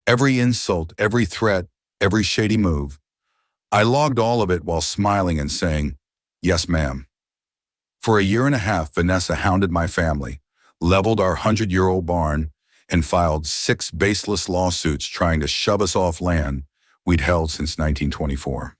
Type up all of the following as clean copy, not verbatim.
Every insult, every threat, every shady move. I logged all of it while smiling and saying, "Yes, ma'am." For a year and a half, Vanessa hounded my family, leveled our 100-year-old barn, and filed 6 baseless lawsuits trying to shove us off land we'd held since 1924.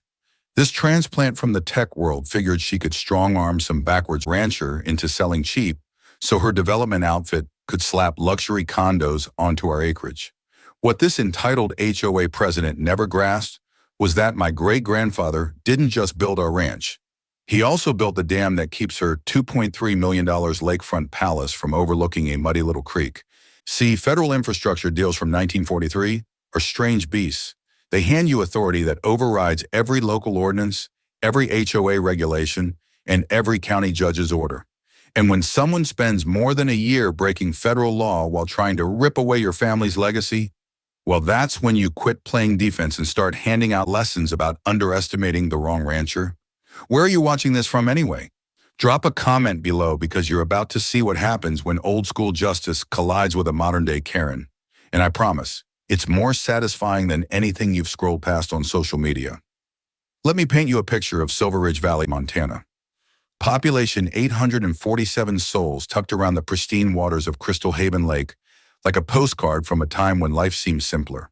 This transplant from the tech world figured she could strong-arm some backwards rancher into selling cheap so her development outfit could slap luxury condos onto our acreage. What this entitled HOA president never grasped was that my great-grandfather didn't just build our ranch. He also built the dam that keeps her $2.3 million lakefront palace from overlooking a muddy little creek. See, federal infrastructure deals from 1943 are strange beasts. They hand you authority that overrides every local ordinance, every HOA regulation, and every county judge's order. And when someone spends more than a year breaking federal law while trying to rip away your family's legacy, well, that's when you quit playing defense and start handing out lessons about underestimating the wrong rancher. Where are you watching this from anyway? Drop a comment below because you're about to see what happens when old-school justice collides with a modern-day Karen. And I promise, it's more satisfying than anything you've scrolled past on social media. Let me paint you a picture of Silver Ridge Valley, Montana. Population 847 souls tucked around the pristine waters of Crystal Haven Lake, like a postcard from a time when life seemed simpler.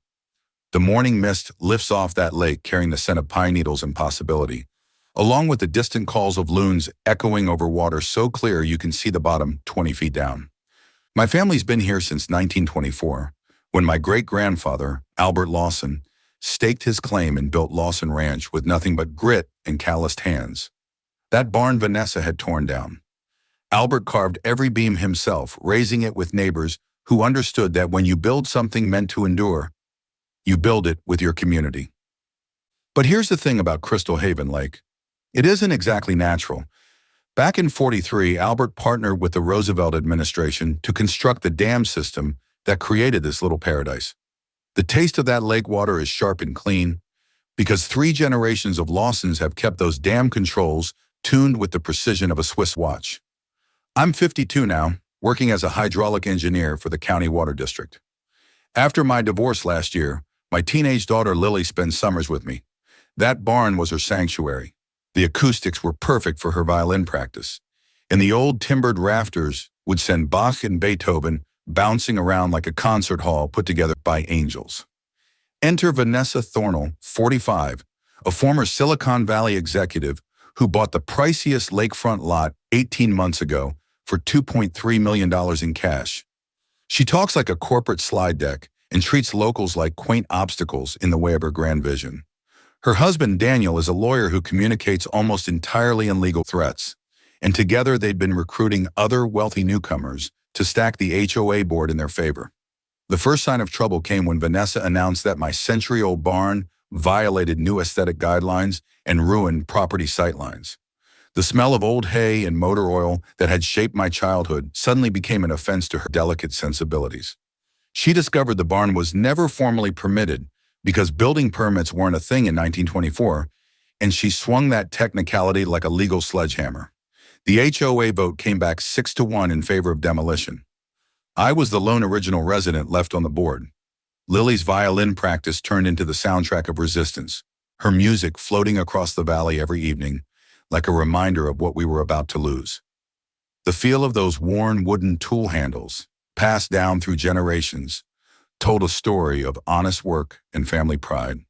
The morning mist lifts off that lake carrying the scent of pine needles and possibility, along with the distant calls of loons echoing over water so clear you can see the bottom 20 feet down. My family's been here since 1924, when my great-grandfather, Albert Lawson, staked his claim and built Lawson Ranch with nothing but grit and calloused hands. That barn Vanessa had torn down. Albert carved every beam himself, raising it with neighbors who understood that when you build something meant to endure, you build it with your community. But here's the thing about Crystal Haven Lake. It isn't exactly natural. Back in '43, Albert partnered with the Roosevelt administration to construct the dam system that created this little paradise. The taste of that lake water is sharp and clean because 3 generations of Lawsons have kept those dam controls tuned with the precision of a Swiss watch. I'm 52 now, working as a hydraulic engineer for the county water district. After my divorce last year, my teenage daughter Lily spends summers with me. That barn was her sanctuary. The acoustics were perfect for her violin practice, and the old timbered rafters would send Bach and Beethoven bouncing around like a concert hall put together by angels. Enter Vanessa Thornell, 45, a former Silicon Valley executive who bought the priciest lakefront lot 18 months ago for $2.3 million in cash. She talks like a corporate slide deck and treats locals like quaint obstacles in the way of her grand vision. Her husband, Daniel, is a lawyer who communicates almost entirely in legal threats, and together they'd been recruiting other wealthy newcomers to stack the HOA board in their favor. The first sign of trouble came when Vanessa announced that my century-old barn violated new aesthetic guidelines and ruined property sightlines. The smell of old hay and motor oil that had shaped my childhood suddenly became an offense to her delicate sensibilities. She discovered the barn was never formally permitted because building permits weren't a thing in 1924, and she swung that technicality like a legal sledgehammer. The HOA vote came back 6-1 in favor of demolition. I was the lone original resident left on the board. Lily's violin practice turned into the soundtrack of resistance, her music floating across the valley every evening, like a reminder of what we were about to lose. The feel of those worn wooden tool handles, passed down through generations, told a story of honest work and family pride.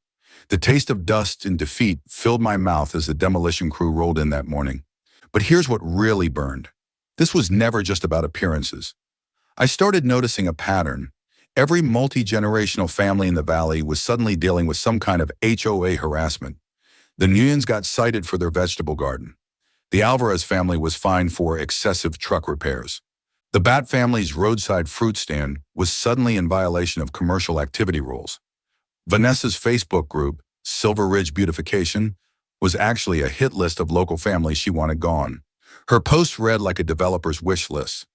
The taste of dust and defeat filled my mouth as the demolition crew rolled in that morning. But here's what really burned. This was never just about appearances. I started noticing a pattern. Every multi-generational family in the valley was suddenly dealing with some kind of HOA harassment. The Nguyen's got cited for their vegetable garden. The Alvarez family was fined for excessive truck repairs. The Bat family's roadside fruit stand was suddenly in violation of commercial activity rules. Vanessa's Facebook group, Silver Ridge Beautification, was actually a hit list of local families she wanted gone. Her post read like a developer's wish list.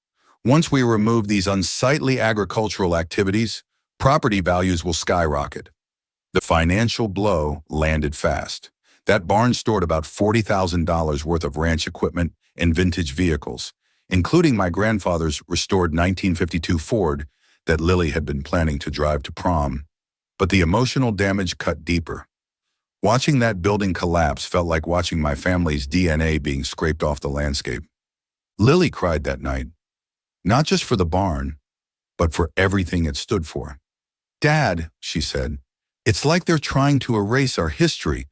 Once we remove these unsightly agricultural activities, property values will skyrocket. The financial blow landed fast. That barn stored about $40,000 worth of ranch equipment and vintage vehicles, including my grandfather's restored 1952 Ford that Lily had been planning to drive to prom. But the emotional damage cut deeper. Watching that building collapse felt like watching my family's DNA being scraped off the landscape. Lily cried that night, not just for the barn, but for everything it stood for. "Dad," she said, "it's like they're trying to erase our history."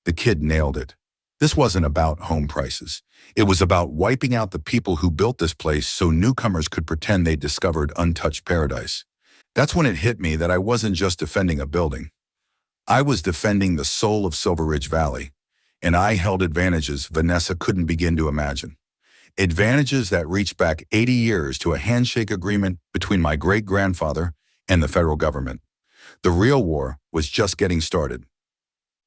The kid nailed it. This wasn't about home prices. It was about wiping out the people who built this place so newcomers could pretend they discovered untouched paradise. That's when it hit me that I wasn't just defending a building. I was defending the soul of Silver Ridge Valley, and I held advantages Vanessa couldn't begin to imagine. Advantages that reached back 80 years to a handshake agreement between my great-grandfather and the federal government. The real war was just getting started.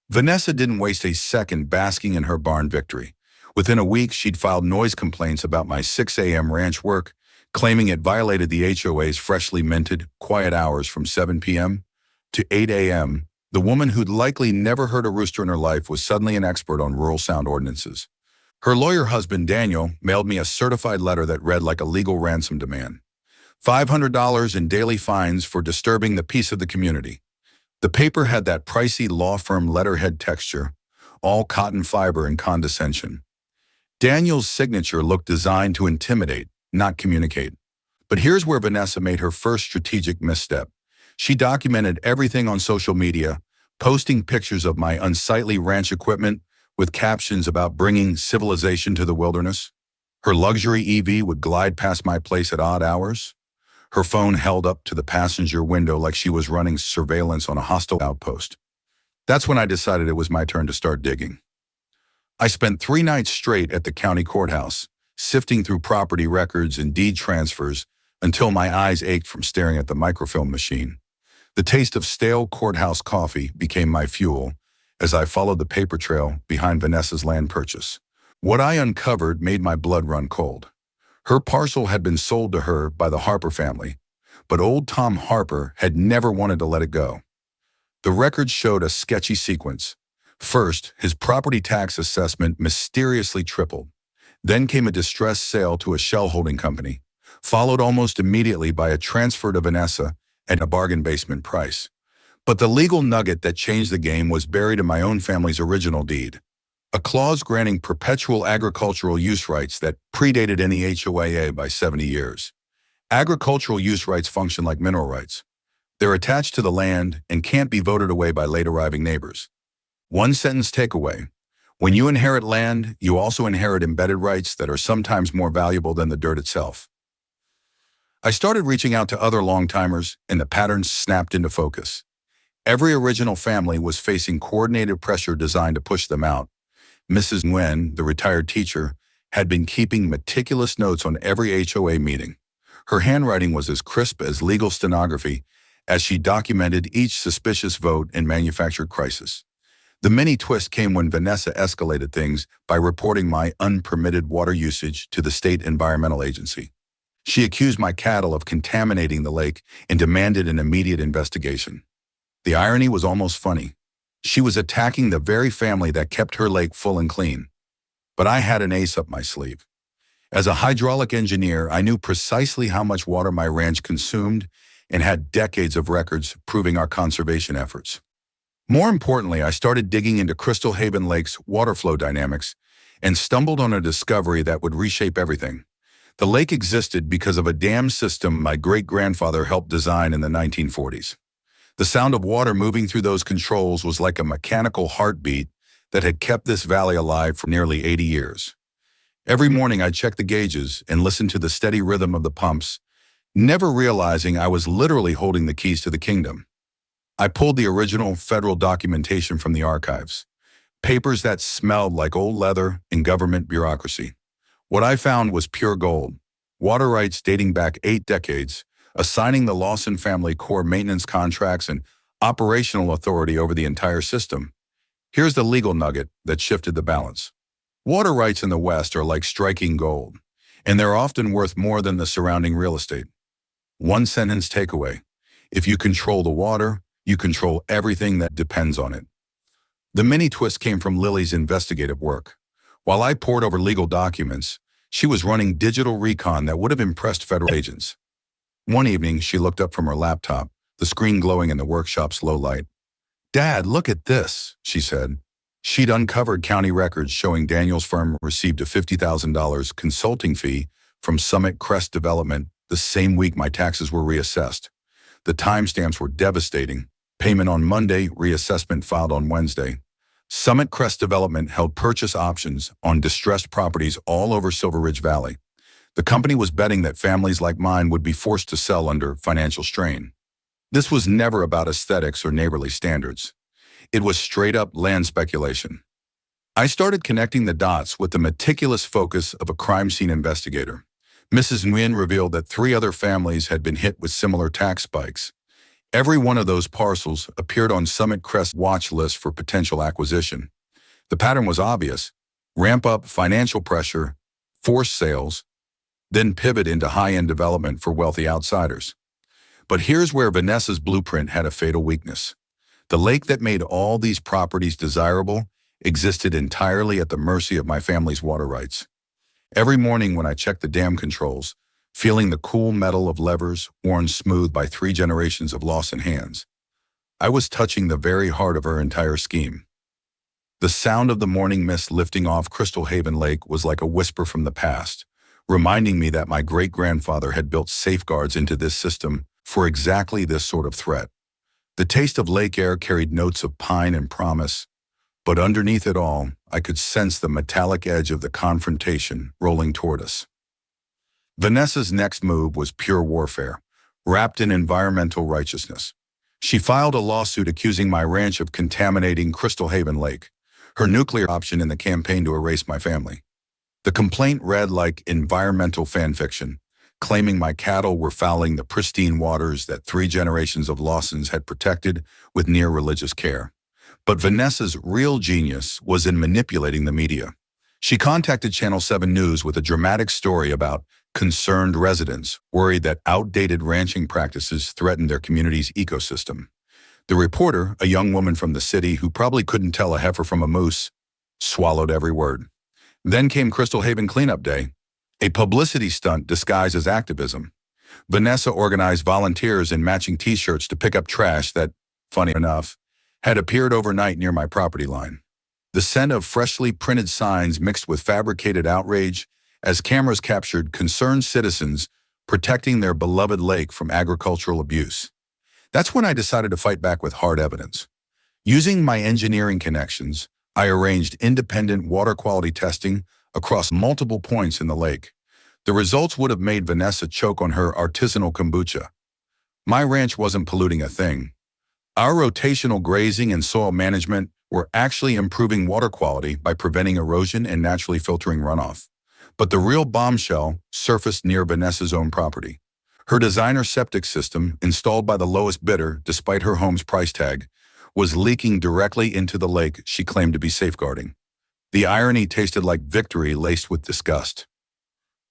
Vanessa didn't waste a second basking in her barn victory. Within a week, she'd filed noise complaints about my 6 a.m. ranch work, claiming it violated the HOA's freshly minted quiet hours from 7 p.m. to 8 a.m. The woman who'd likely never heard a rooster in her life was suddenly an expert on rural sound ordinances. Her lawyer husband, Daniel, mailed me a certified letter that read like a legal ransom demand. $500 in daily fines for disturbing the peace of the community. The paper had that pricey law firm letterhead texture, all cotton fiber and condescension. Daniel's signature looked designed to intimidate, not communicate. But here's where Vanessa made her first strategic misstep. She documented everything on social media, posting pictures of my unsightly ranch equipment with captions about bringing civilization to the wilderness. Her luxury EV would glide past my place at odd hours. Her phone held up to the passenger window like she was running surveillance on a hostile outpost. That's when I decided it was my turn to start digging. I spent 3 nights straight at the county courthouse, sifting through property records and deed transfers until my eyes ached from staring at the microfilm machine. The taste of stale courthouse coffee became my fuel as I followed the paper trail behind Vanessa's land purchase. What I uncovered made my blood run cold. Her parcel had been sold to her by the Harper family, but old Tom Harper had never wanted to let it go. The records showed a sketchy sequence. First, his property tax assessment mysteriously tripled. Then came a distressed sale to a shell holding company, followed almost immediately by a transfer to Vanessa at a bargain basement price. But the legal nugget that changed the game was buried in my own family's original deed. A clause granting perpetual agricultural use rights that predated any HOA by 70 years. Agricultural use rights function like mineral rights. They're attached to the land and can't be voted away by late arriving neighbors. One sentence takeaway. When you inherit land, you also inherit embedded rights that are sometimes more valuable than the dirt itself. I started reaching out to other long-timers, and the patterns snapped into focus. Every original family was facing coordinated pressure designed to push them out. Mrs. Nguyen, the retired teacher, had been keeping meticulous notes on every HOA meeting. Her handwriting was as crisp as legal stenography as she documented each suspicious vote and manufactured crisis. The mini twist came when Vanessa escalated things by reporting my unpermitted water usage to the state environmental agency. She accused my cattle of contaminating the lake and demanded an immediate investigation. The irony was almost funny. She was attacking the very family that kept her lake full and clean. But I had an ace up my sleeve. As a hydraulic engineer, I knew precisely how much water my ranch consumed and had decades of records proving our conservation efforts. More importantly, I started digging into Crystal Haven Lake's water flow dynamics and stumbled on a discovery that would reshape everything. The lake existed because of a dam system my great-grandfather helped design in the 1940s. The sound of water moving through those controls was like a mechanical heartbeat that had kept this valley alive for nearly 80 years. Every morning I'd check the gauges and listen to the steady rhythm of the pumps, never realizing I was literally holding the keys to the kingdom. I pulled the original federal documentation from the archives, papers that smelled like old leather and government bureaucracy. What I found was pure gold, water rights dating back 8 decades, assigning the Lawson family core maintenance contracts and operational authority over the entire system. Here's the legal nugget that shifted the balance. Water rights in the West are like striking gold, and they're often worth more than the surrounding real estate. One sentence takeaway. If you control the water, you control everything that depends on it. The mini twist came from Lily's investigative work. While I pored over legal documents, she was running digital recon that would have impressed federal agents. One evening, she looked up from her laptop, the screen glowing in the workshop's low light. "Dad, look at this," she said. She'd uncovered county records showing Daniel's firm received a $50,000 consulting fee from Summit Crest Development the same week my taxes were reassessed. The timestamps were devastating. Payment on Monday, reassessment filed on Wednesday. Summit Crest Development held purchase options on distressed properties all over Silver Ridge Valley. The company was betting that families like mine would be forced to sell under financial strain. This was never about aesthetics or neighborly standards. It was straight-up land speculation. I started connecting the dots with the meticulous focus of a crime scene investigator. Mrs. Nguyen revealed that 3 other families had been hit with similar tax spikes. Every one of those parcels appeared on Summit Crest's watch list for potential acquisition. The pattern was obvious: ramp up financial pressure, force sales, then pivot into high-end development for wealthy outsiders. But here's where Vanessa's blueprint had a fatal weakness. The lake that made all these properties desirable existed entirely at the mercy of my family's water rights. Every morning when I checked the dam controls, feeling the cool metal of levers worn smooth by 3 generations of Lawson hands, I was touching the very heart of her entire scheme. The sound of the morning mist lifting off Crystal Haven Lake was like a whisper from the past, reminding me that my great-grandfather had built safeguards into this system for exactly this sort of threat. The taste of lake air carried notes of pine and promise, but underneath it all, I could sense the metallic edge of the confrontation rolling toward us. Vanessa's next move was pure warfare, wrapped in environmental righteousness. She filed a lawsuit accusing my ranch of contaminating Crystal Haven Lake, her nuclear option in the campaign to erase my family. The complaint read like environmental fanfiction, claiming my cattle were fouling the pristine waters that 3 generations of Lawsons had protected with near religious care. But Vanessa's real genius was in manipulating the media. She contacted Channel 7 News with a dramatic story about concerned residents worried that outdated ranching practices threatened their community's ecosystem. The reporter, a young woman from the city who probably couldn't tell a heifer from a moose, swallowed every word. Then came Crystal Haven Cleanup Day, a publicity stunt disguised as activism. Vanessa organized volunteers in matching t-shirts to pick up trash that, funny enough, had appeared overnight near my property line. The scent of freshly printed signs mixed with fabricated outrage as cameras captured concerned citizens protecting their beloved lake from agricultural abuse. That's when I decided to fight back with hard evidence. Using my engineering connections, I arranged independent water quality testing across multiple points in the lake. The results would have made Vanessa choke on her artisanal kombucha. My ranch wasn't polluting a thing. Our rotational grazing and soil management were actually improving water quality by preventing erosion and naturally filtering runoff. But the real bombshell surfaced near Vanessa's own property. Her designer septic system, installed by the lowest bidder despite her home's price tag, was leaking directly into the lake she claimed to be safeguarding. The irony tasted like victory laced with disgust.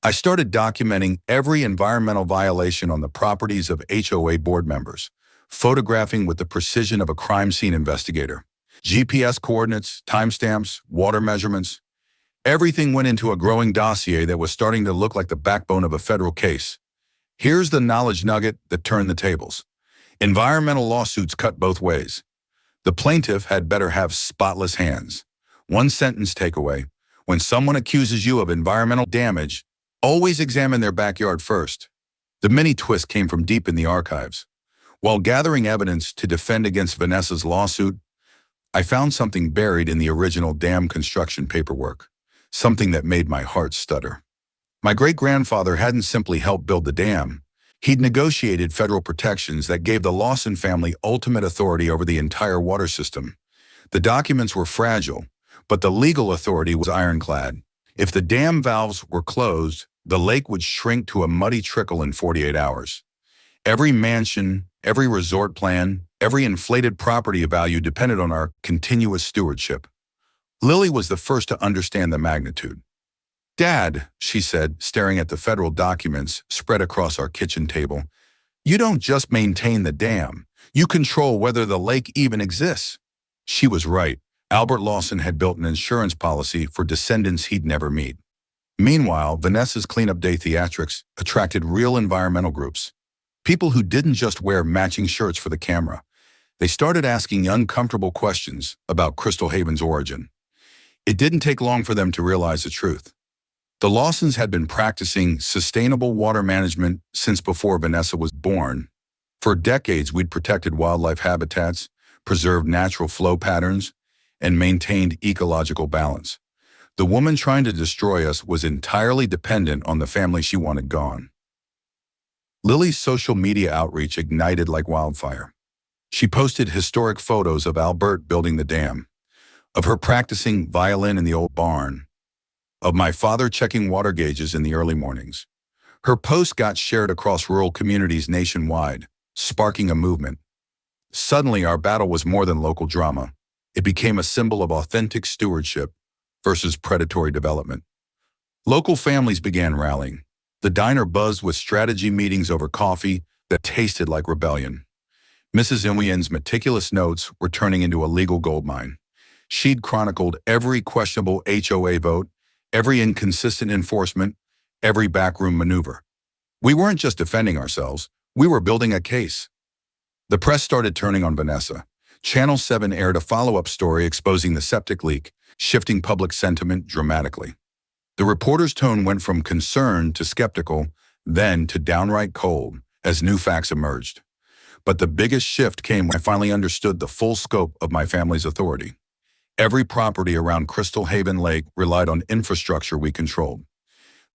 I started documenting every environmental violation on the properties of HOA board members, photographing with the precision of a crime scene investigator. GPS coordinates, timestamps, water measurements. Everything went into a growing dossier that was starting to look like the backbone of a federal case. Here's the knowledge nugget that turned the tables. Environmental lawsuits cut both ways. The plaintiff had better have spotless hands. One sentence takeaway: when someone accuses you of environmental damage, always examine their backyard first. The mini twist came from deep in the archives. While gathering evidence to defend against Vanessa's lawsuit, I found something buried in the original dam construction paperwork, something that made my heart stutter. My great-grandfather hadn't simply helped build the dam. He'd negotiated federal protections that gave the Lawson family ultimate authority over the entire water system. The documents were fragile, but the legal authority was ironclad. If the dam valves were closed, the lake would shrink to a muddy trickle in 48 hours. Every mansion, every resort plan, every inflated property value depended on our continuous stewardship. Lily was the first to understand the magnitude. "Dad," she said, staring at the federal documents spread across our kitchen table, "you don't just maintain the dam, you control whether the lake even exists." She was right. Albert Lawson had built an insurance policy for descendants he'd never meet. Meanwhile, Vanessa's cleanup day theatrics attracted real environmental groups. People who didn't just wear matching shirts for the camera. They started asking uncomfortable questions about Crystal Haven's origin. It didn't take long for them to realize the truth. The Lawsons had been practicing sustainable water management since before Vanessa was born. For decades, we'd protected wildlife habitats, preserved natural flow patterns, and maintained ecological balance. The woman trying to destroy us was entirely dependent on the family she wanted gone. Lily's social media outreach ignited like wildfire. She posted historic photos of Albert building the dam, of her practicing violin in the old barn, of my father checking water gauges in the early mornings. Her post got shared across rural communities nationwide, sparking a movement. Suddenly, our battle was more than local drama. It became a symbol of authentic stewardship versus predatory development. Local families began rallying. The diner buzzed with strategy meetings over coffee that tasted like rebellion. Mrs. Nguyen's meticulous notes were turning into a legal goldmine. She'd chronicled every questionable HOA vote, every inconsistent enforcement, every backroom maneuver. We weren't just defending ourselves, we were building a case. The press started turning on Vanessa. Channel 7 aired a follow-up story exposing the septic leak, shifting public sentiment dramatically. The reporter's tone went from concern to skeptical, then to downright cold, as new facts emerged. But the biggest shift came when I finally understood the full scope of my family's authority. Every property around Crystal Haven Lake relied on infrastructure we controlled.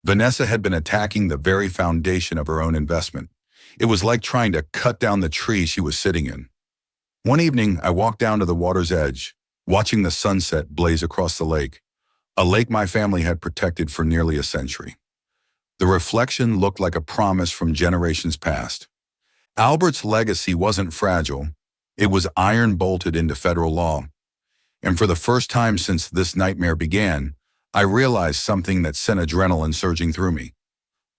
Vanessa had been attacking the very foundation of her own investment. It was like trying to cut down the tree she was sitting in. One evening, I walked down to the water's edge, watching the sunset blaze across the lake, a lake my family had protected for nearly a century. The reflection looked like a promise from generations past. Albert's legacy wasn't fragile. It was iron-bolted into federal law. And for the first time since this nightmare began, I realized something that sent adrenaline surging through me.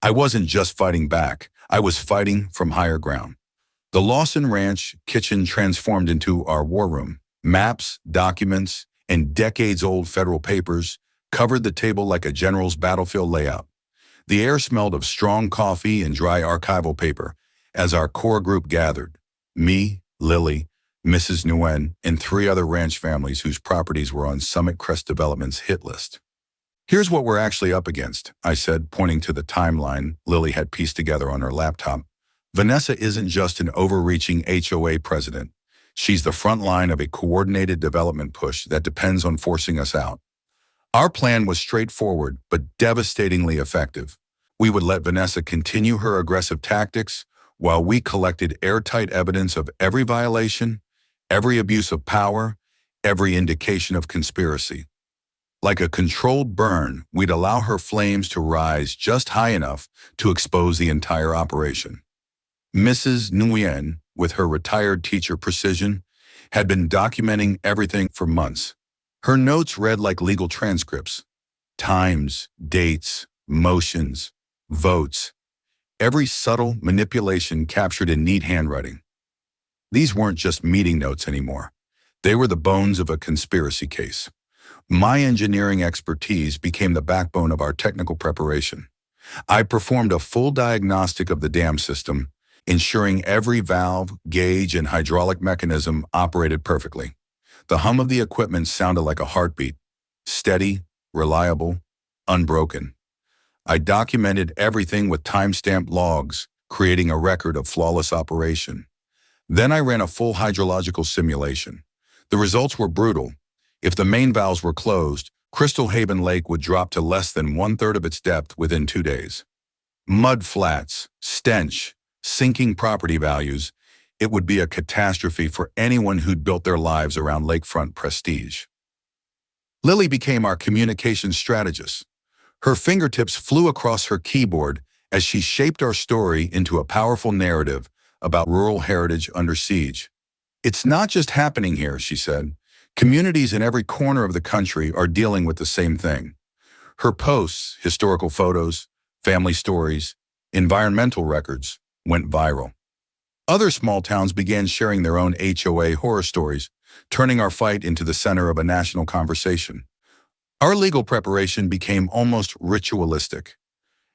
I wasn't just fighting back. I was fighting from higher ground. The Lawson Ranch kitchen transformed into our war room. Maps, documents, and decades-old federal papers covered the table like a general's battlefield layout. The air smelled of strong coffee and dry archival paper as our core group gathered. Me, Lily, Mrs. Nguyen, and 3 other ranch families whose properties were on Summit Crest Development's hit list. Here's what we're actually up against, I said, pointing to the timeline Lily had pieced together on her laptop. Vanessa isn't just an overreaching HOA president. She's the front line of a coordinated development push that depends on forcing us out. Our plan was straightforward, but devastatingly effective. We would let Vanessa continue her aggressive tactics while we collected airtight evidence of every violation, every abuse of power, every indication of conspiracy. Like a controlled burn, we'd allow her flames to rise just high enough to expose the entire operation. Mrs. Nguyen, with her retired teacher precision, had been documenting everything for months. Her notes read like legal transcripts. Times, dates, motions, votes. Every subtle manipulation captured in neat handwriting. These weren't just meeting notes anymore. They were the bones of a conspiracy case. My engineering expertise became the backbone of our technical preparation. I performed a full diagnostic of the dam system, ensuring every valve, gauge, and hydraulic mechanism operated perfectly. The hum of the equipment sounded like a heartbeat, steady, reliable, unbroken. I documented everything with time-stamped logs, creating a record of flawless operation. Then I ran a full hydrological simulation. The results were brutal. If the main valves were closed, Crystal Haven Lake would drop to less than 1/3 of its depth within 2 days. Mud flats, stench, sinking property values. It would be a catastrophe for anyone who'd built their lives around lakefront prestige. Lily became our communications strategist. Her fingertips flew across her keyboard as she shaped our story into a powerful narrative about rural heritage under siege. It's not just happening here, she said. Communities in every corner of the country are dealing with the same thing. Her posts, historical photos, family stories, environmental records, went viral. Other small towns began sharing their own HOA horror stories, turning our fight into the center of a national conversation. Our legal preparation became almost ritualistic.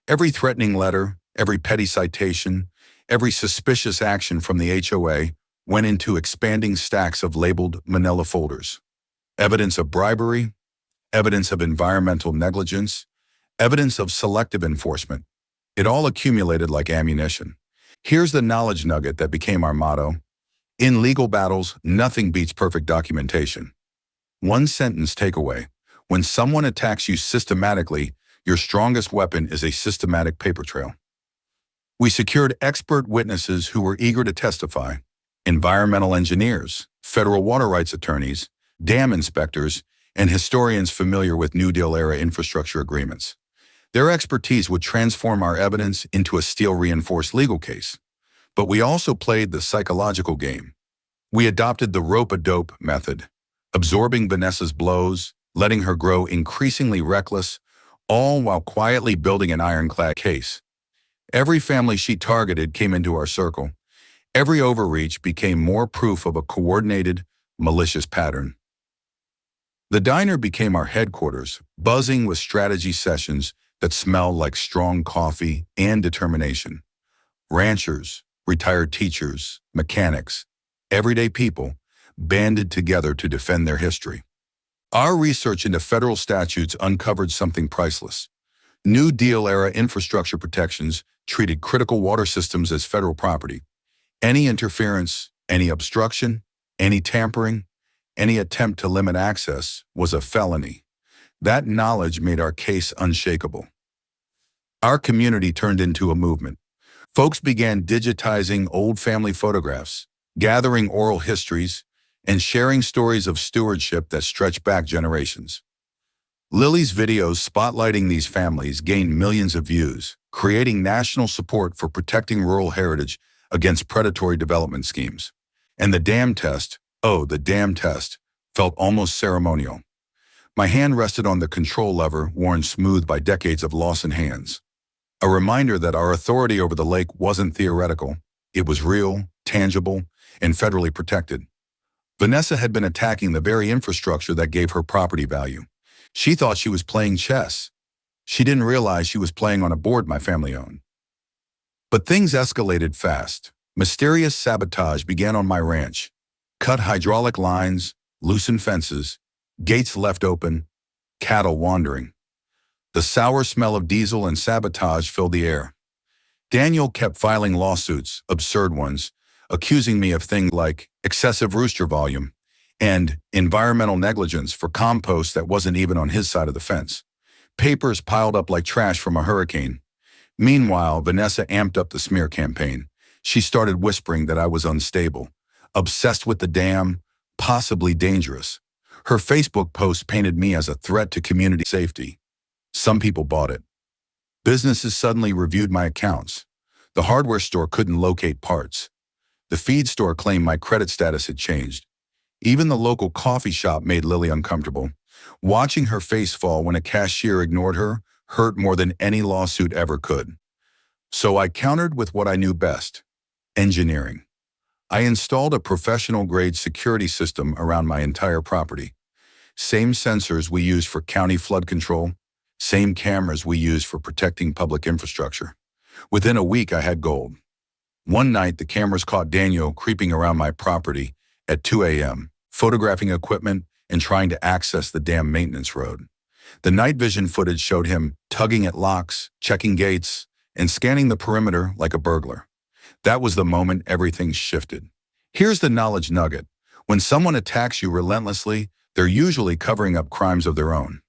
Every threatening letter, every petty citation, Every suspicious action from the HOA went into expanding stacks of labeled manila folders. Evidence of bribery, evidence of environmental negligence, evidence of selective enforcement. It all accumulated like ammunition. Here's the knowledge nugget that became our motto. In legal battles, nothing beats perfect documentation. One sentence takeaway. When someone attacks you systematically, your strongest weapon is a systematic paper trail. We secured expert witnesses who were eager to testify. Environmental engineers, federal water rights attorneys, dam inspectors, and historians familiar with New Deal-era infrastructure agreements. Their expertise would transform our evidence into a steel-reinforced legal case. But we also played the psychological game. We adopted the rope-a-dope method, absorbing Vanessa's blows, letting her grow increasingly reckless, all while quietly building an ironclad case. Every family she targeted came into our circle. Every overreach became more proof of a coordinated, malicious pattern. The diner became our headquarters, buzzing with strategy sessions that smelled like strong coffee and determination. Ranchers, retired teachers, mechanics, everyday people banded together to defend their history. Our research into federal statutes uncovered something priceless. New Deal-era infrastructure protections treated critical water systems as federal property. Any interference, any obstruction, any tampering, any attempt to limit access was a felony. That knowledge made our case unshakable. Our community turned into a movement. Folks began digitizing old family photographs, gathering oral histories, and sharing stories of stewardship that stretch back generations. Lily's videos spotlighting these families gained millions of views, creating national support for protecting rural heritage against predatory development schemes. And the dam test, felt almost ceremonial. My hand rested on the control lever worn smooth by decades of loss in hands. A reminder that our authority over the lake wasn't theoretical. It was real, tangible, and federally protected. Vanessa had been attacking the very infrastructure that gave her property value. She thought she was playing chess. She didn't realize she was playing on a board my family owned. But things escalated fast. Mysterious sabotage began on my ranch. Cut hydraulic lines, loosened fences, gates left open, cattle wandering. The sour smell of diesel and sabotage filled the air. Daniel kept filing lawsuits, absurd ones, accusing me of things like excessive rooster volume and environmental negligence for compost that wasn't even on his side of the fence. Papers piled up like trash from a hurricane. Meanwhile, Vanessa amped up the smear campaign. She started whispering that I was unstable, obsessed with the dam, possibly dangerous. Her Facebook post painted me as a threat to community safety. Some people bought it. Businesses suddenly reviewed my accounts. The hardware store couldn't locate parts. The feed store claimed my credit status had changed. Even the local coffee shop made Lily uncomfortable. Watching her face fall when a cashier ignored her hurt more than any lawsuit ever could. So I countered with what I knew best: engineering. I installed a professional-grade security system around my entire property. Same sensors we use for county flood control, same cameras we use for protecting public infrastructure. Within a week, I had gold. One night, the cameras caught Daniel creeping around my property at 2 a.m., photographing equipment and trying to access the dam maintenance road. The night vision footage showed him tugging at locks, checking gates, and scanning the perimeter like a burglar. That was the moment everything shifted. Here's the knowledge nugget. When someone attacks you relentlessly, they're usually covering up crimes of their own.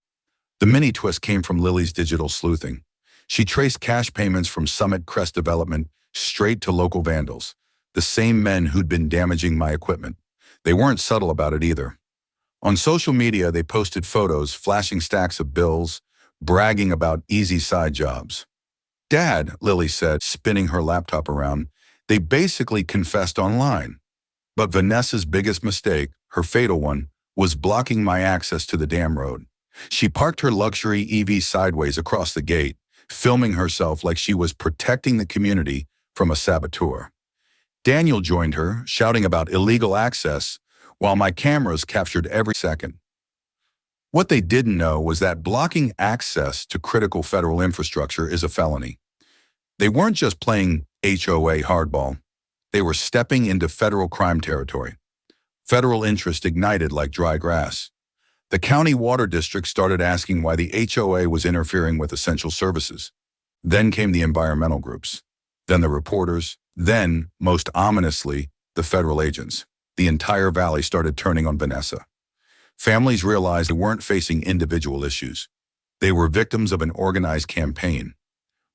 The mini twist came from Lily's digital sleuthing. She traced cash payments from Summit Crest Development straight to local vandals, the same men who'd been damaging my equipment. They weren't subtle about it either. On social media, they posted photos, flashing stacks of bills, bragging about easy side jobs. "Dad," Lily said, spinning her laptop around, "they basically confessed online." But Vanessa's biggest mistake, her fatal one, was blocking my access to the dam road. She parked her luxury EV sideways across the gate, filming herself like she was protecting the community from a saboteur. Daniel joined her, shouting about illegal access, while my cameras captured every second. What they didn't know was that blocking access to critical federal infrastructure is a felony. They weren't just playing HOA hardball. They were stepping into federal crime territory. Federal interest ignited like dry grass. The county water district started asking why the HOA was interfering with essential services. Then came the environmental groups. Then the reporters. Then, most ominously, the federal agents. The entire valley started turning on Vanessa. Families realized they weren't facing individual issues. They were victims of an organized campaign.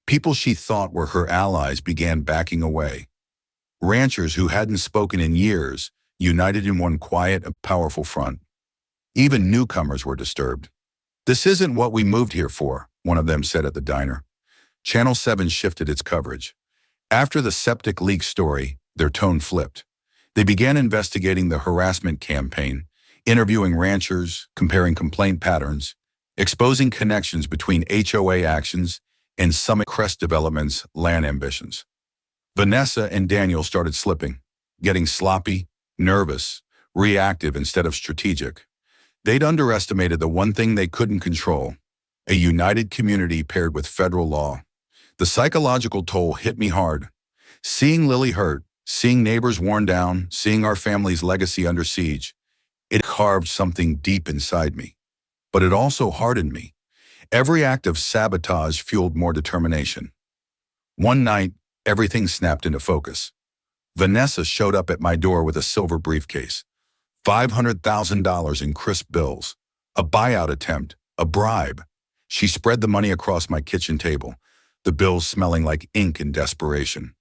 People she thought were her allies began backing away. Ranchers who hadn't spoken in years united in one quiet and powerful front. Even newcomers were disturbed. "This isn't what we moved here for," one of them said at the diner. Channel 7 shifted its coverage. After the septic leak story, their tone flipped. They began investigating the harassment campaign, interviewing ranchers, comparing complaint patterns, exposing connections between HOA actions and Summit Crest Development's land ambitions. Vanessa and Daniel started slipping, getting sloppy, nervous, reactive instead of strategic. They'd underestimated the one thing they couldn't control: a united community paired with federal law. The psychological toll hit me hard. Seeing Lily hurt, seeing neighbors worn down, seeing our family's legacy under siege, it carved something deep inside me. But it also hardened me. Every act of sabotage fueled more determination. One night, everything snapped into focus. Vanessa showed up at my door with a silver briefcase, $500,000 in crisp bills, a buyout attempt, a bribe. She spread the money across my kitchen table, the bills smelling like ink in desperation.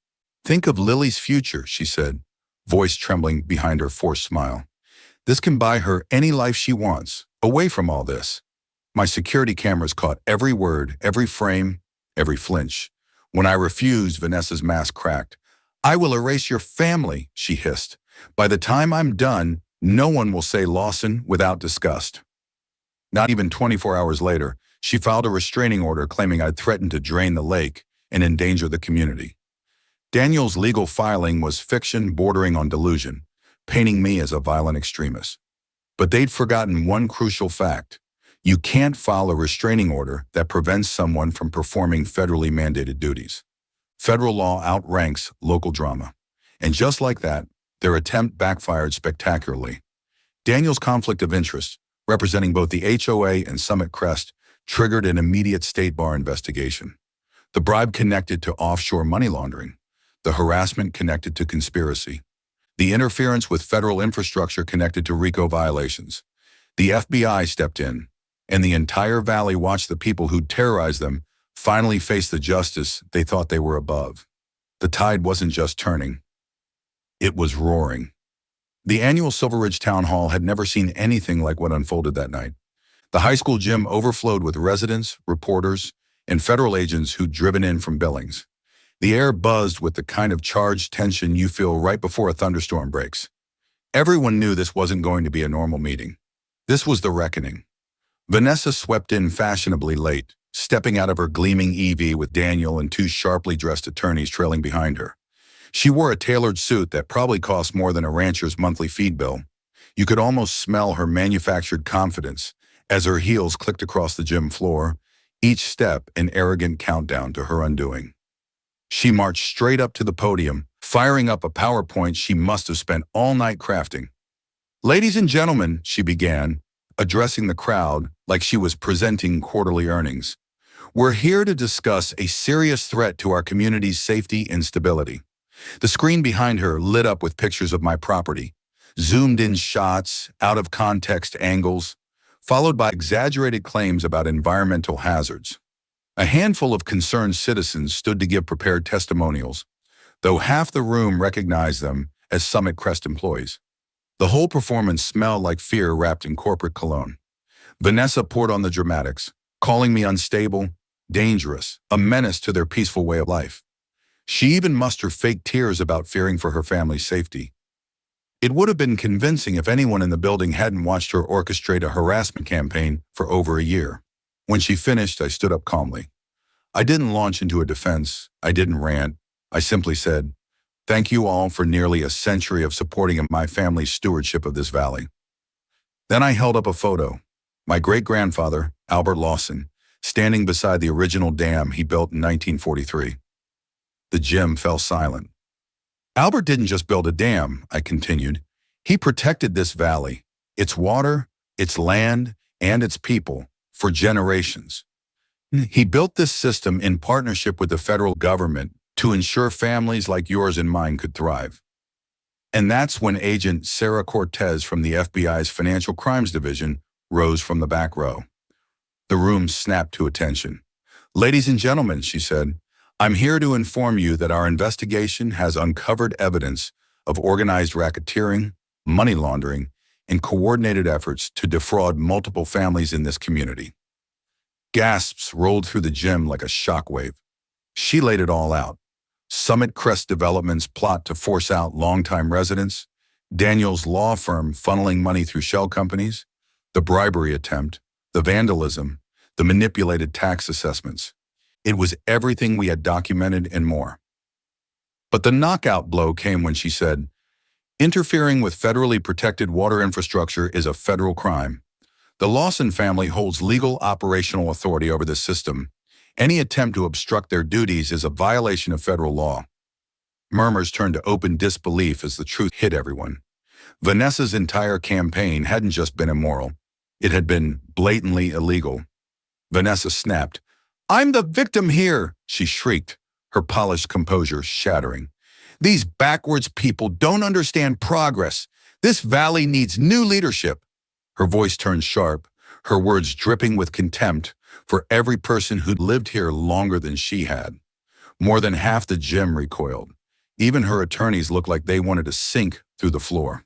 "Think of Lily's future," she said, voice trembling behind her forced smile. "This can buy her any life she wants, away from all this." My security cameras caught every word, every frame, every flinch. When I refused, Vanessa's mask cracked. "I will erase your family," she hissed. "By the time I'm done, no one will say Lawson without disgust." Not even 24 hours later, she filed a restraining order claiming I'd threatened to drain the lake and endanger the community. Daniel's legal filing was fiction bordering on delusion, painting me as a violent extremist. But they'd forgotten one crucial fact. You can't file a restraining order that prevents someone from performing federally mandated duties. Federal law outranks local drama. And just like that, their attempt backfired spectacularly. Daniel's conflict of interest, representing both the HOA and Summit Crest, triggered an immediate state bar investigation. The bribe connected to offshore money laundering. The harassment connected to conspiracy. The interference with federal infrastructure connected to RICO violations. The FBI stepped in, and the entire valley watched the people who'd terrorized them finally face the justice they thought they were above. The tide wasn't just turning. It was roaring. The annual Silver Ridge Town Hall had never seen anything like what unfolded that night. The high school gym overflowed with residents, reporters, and federal agents who'd driven in from Billings. The air buzzed with the kind of charged tension you feel right before a thunderstorm breaks. Everyone knew this wasn't going to be a normal meeting. This was the reckoning. Vanessa swept in fashionably late, stepping out of her gleaming EV with Daniel and two sharply dressed attorneys trailing behind her. She wore a tailored suit that probably cost more than a rancher's monthly feed bill. You could almost smell her manufactured confidence as her heels clicked across the gym floor, each step an arrogant countdown to her undoing. She marched straight up to the podium, firing up a PowerPoint she must have spent all night crafting. "Ladies and gentlemen," she began, addressing the crowd like she was presenting quarterly earnings. "We're here to discuss a serious threat to our community's safety and stability." The screen behind her lit up with pictures of my property, zoomed-in shots, out-of-context angles, followed by exaggerated claims about environmental hazards. A handful of concerned citizens stood to give prepared testimonials, though half the room recognized them as Summit Crest employees. The whole performance smelled like fear wrapped in corporate cologne. Vanessa poured on the dramatics, calling me unstable, dangerous, a menace to their peaceful way of life. She even mustered fake tears about fearing for her family's safety. It would have been convincing if anyone in the building hadn't watched her orchestrate a harassment campaign for over a year. When she finished, I stood up calmly. I didn't launch into a defense. I didn't rant. I simply said, "Thank you all for nearly a century of supporting my family's stewardship of this valley." Then I held up a photo. My great-grandfather, Albert Lawson, standing beside the original dam he built in 1943. The gym fell silent. Albert didn't just build a dam, I continued. He protected this valley, its water, its land, and its people, for generations. He built this system in partnership with the federal government to ensure families like yours and mine could thrive. And that's when Agent Sarah Cortez from the FBI's Financial Crimes Division rose from the back row. The room snapped to attention. "Ladies and gentlemen," she said, "I'm here to inform you that our investigation has uncovered evidence of organized racketeering, money laundering, and coordinated efforts to defraud multiple families in this community." Gasps rolled through the gym like a shockwave. She laid it all out. Summit Crest Development's plot to force out longtime residents, Daniel's law firm funneling money through shell companies, the bribery attempt, the vandalism, the manipulated tax assessments. It was everything we had documented and more. But the knockout blow came when she said, "Interfering with federally protected water infrastructure is a federal crime. The Lawson family holds legal operational authority over this system. Any attempt to obstruct their duties is a violation of federal law." Murmurs turned to open disbelief as the truth hit everyone. Vanessa's entire campaign hadn't just been immoral. It had been blatantly illegal. Vanessa snapped. "I'm the victim here," she shrieked, her polished composure shattering. "These backwards people don't understand progress. This valley needs new leadership." Her voice turned sharp, her words dripping with contempt for every person who'd lived here longer than she had. More than half the gym recoiled. Even her attorneys looked like they wanted to sink through the floor.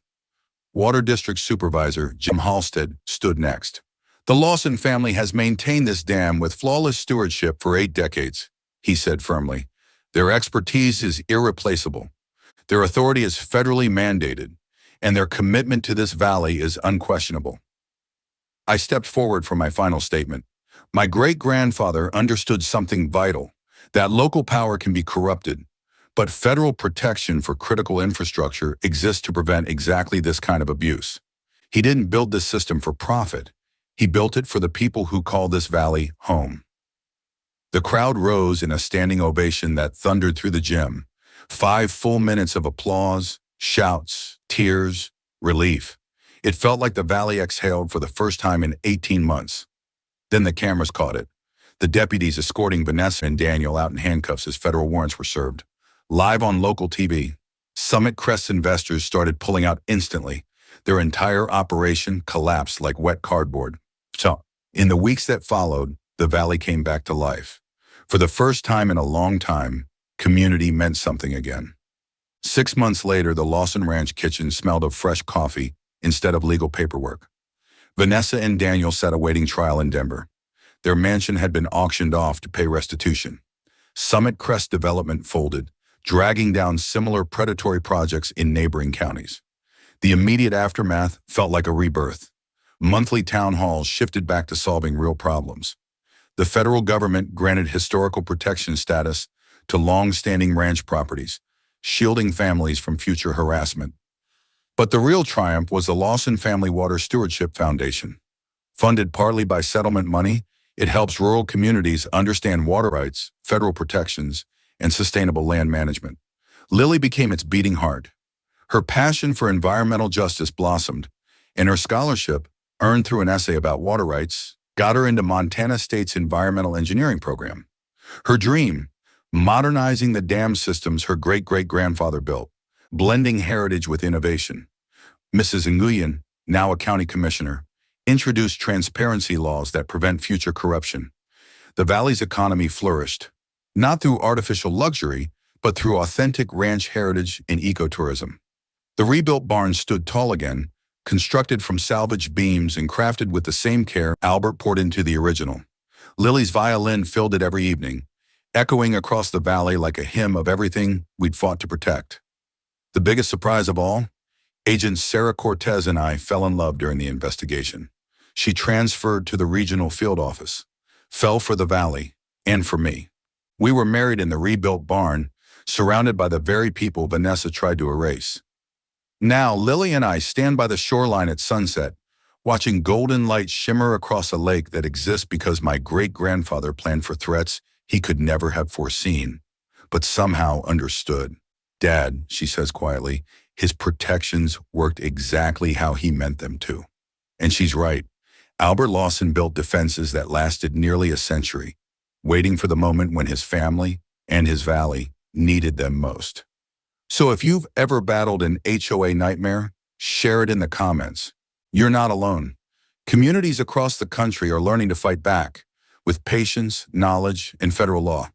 Water District Supervisor Jim Halstead stood next. "The Lawson family has maintained this dam with flawless stewardship for 8 decades, he said firmly. "Their expertise is irreplaceable. Their authority is federally mandated, and their commitment to this valley is unquestionable." I stepped forward for my final statement. My great-grandfather understood something vital, that local power can be corrupted, but federal protection for critical infrastructure exists to prevent exactly this kind of abuse. He didn't build this system for profit. He built it for the people who call this valley home. The crowd rose in a standing ovation that thundered through the gym. 5 full minutes of applause, shouts, tears, relief. It felt like the valley exhaled for the first time in 18 months. Then the cameras caught it. The deputies escorting Vanessa and Daniel out in handcuffs as federal warrants were served. Live on local TV, Summit Crest investors started pulling out instantly. Their entire operation collapsed like wet cardboard. So, in the weeks that followed, the valley came back to life. For the first time in a long time, community meant something again. 6 months later, the Lawson Ranch kitchen smelled of fresh coffee instead of legal paperwork. Vanessa and Daniel sat awaiting trial in Denver. Their mansion had been auctioned off to pay restitution. Summit Crest Development folded, dragging down similar predatory projects in neighboring counties. The immediate aftermath felt like a rebirth. Monthly town halls shifted back to solving real problems. The federal government granted historical protection status to long-standing ranch properties, shielding families from future harassment. But the real triumph was the Lawson Family Water Stewardship Foundation. Funded partly by settlement money, it helps rural communities understand water rights, federal protections, and sustainable land management. Lily became its beating heart. Her passion for environmental justice blossomed, and her scholarship, earned through an essay about water rights, got her into Montana State's environmental engineering program. Her dream, modernizing the dam systems her great-great-grandfather built, blending heritage with innovation. Mrs. Nguyen, now a county commissioner, introduced transparency laws that prevent future corruption. The valley's economy flourished, not through artificial luxury, but through authentic ranch heritage and ecotourism. The rebuilt barn stood tall again, constructed from salvaged beams and crafted with the same care Albert poured into the original. Lily's violin filled it every evening, echoing across the valley like a hymn of everything we'd fought to protect. The biggest surprise of all? Agent Sarah Cortez and I fell in love during the investigation. She transferred to the regional field office, fell for the valley, and for me. We were married in the rebuilt barn, surrounded by the very people Vanessa tried to erase. Now, Lily and I stand by the shoreline at sunset, watching golden light shimmer across a lake that exists because my great-grandfather planned for threats he could never have foreseen. but somehow understood. Dad, she says quietly, his protections worked exactly how he meant them to. And she's right. Albert Lawson built defenses that lasted nearly a century, waiting for the moment when his family and his valley needed them most. So if you've ever battled an HOA nightmare, share it in the comments. You're not alone. Communities across the country are learning to fight back with patience, knowledge, and federal law.